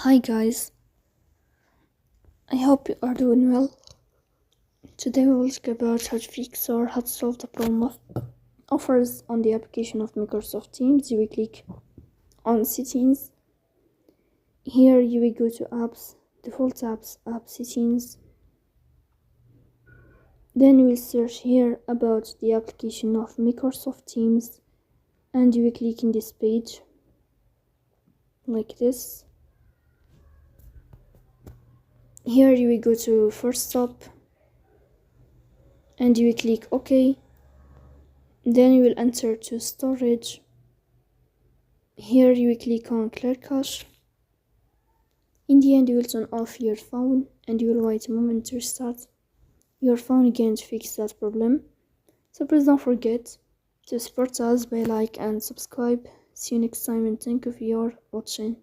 Hi guys, I hope you are doing well. Today we will talk about how to fix or how to solve the problem of offers on the application of Microsoft Teams. You will click on settings. Here you will go to apps, default apps, app settings. Then you will search here about the application of Microsoft Teams and you will click in this page like this. Here you will go to first stop and you will click OK. Then you will enter to storage. Here you will click on clear cache. In the end you will turn off your phone and you will wait a moment to restart your phone again to fix that problem. So please don't forget to support us by like and subscribe. See you next time and thank you for your watching.